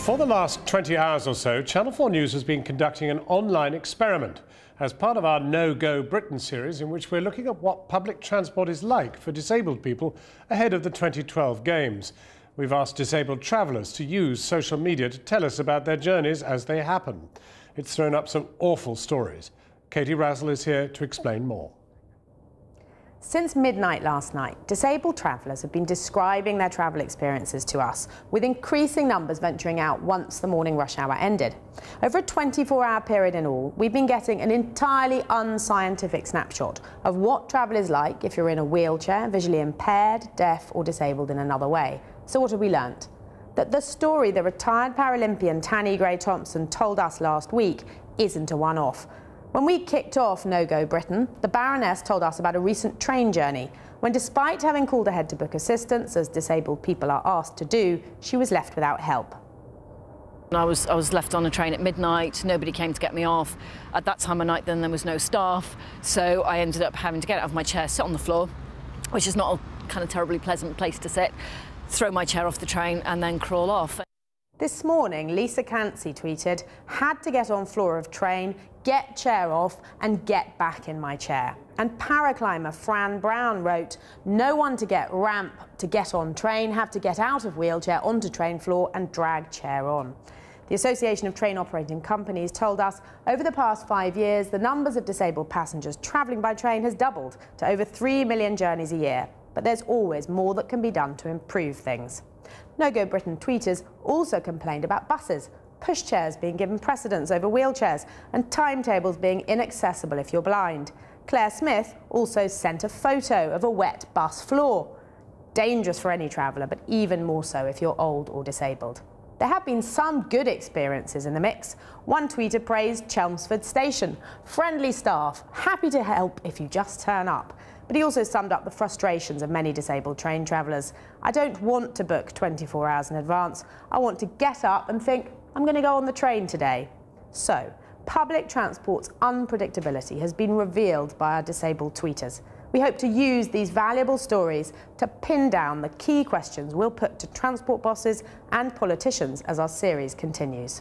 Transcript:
For the last 20 hours or so, Channel 4 News has been conducting an online experiment as part of our No Go Britain series, in which we're looking at what public transport is like for disabled people ahead of the 2012 Games. We've asked disabled travellers to use social media to tell us about their journeys as they happen. It's thrown up some awful stories. Katie Razzle is here to explain more. Since midnight last night, disabled travellers have been describing their travel experiences to us, with increasing numbers venturing out once the morning rush hour ended. Over a 24-hour period in all, we've been getting an entirely unscientific snapshot of what travel is like if you're in a wheelchair, visually impaired, deaf or disabled in another way. So what have we learnt? That the story the retired Paralympian Tanni Grey-Thompson told us last week isn't a one-off. When we kicked off No Go Britain, the Baroness told us about a recent train journey when, despite having called ahead to book assistance, as disabled people are asked to do, she was left without help. I was left on a train at midnight. Nobody came to get me off. At that time of night then there was no staff, so I ended up having to get out of my chair, sit on the floor, which is not a kind of terribly pleasant place to sit, throw my chair off the train and then crawl off. This morning, Lisa Cansey tweeted, "Had to get on floor of train, get chair off and get back in my chair." And paraclimber Fran Brown wrote, "No one to get ramp to get on train, have to get out of wheelchair onto train floor and drag chair on." The Association of Train Operating Companies told us over the past 5 years, the numbers of disabled passengers travelling by train has doubled to over 3 million journeys a year. But there's always more that can be done to improve things. No Go Britain tweeters also complained about buses, pushchairs being given precedence over wheelchairs and timetables being inaccessible if you're blind. Claire Smith also sent a photo of a wet bus floor. Dangerous for any traveller, but even more so if you're old or disabled. There have been some good experiences in the mix. One tweeter praised Chelmsford Station. Friendly staff, happy to help if you just turn up. But he also summed up the frustrations of many disabled train travellers. "I don't want to book 24 hours in advance. I want to get up and think, I'm going to go on the train today." So, public transport's unpredictability has been revealed by our disabled tweeters. We hope to use these valuable stories to pin down the key questions we'll put to transport bosses and politicians as our series continues.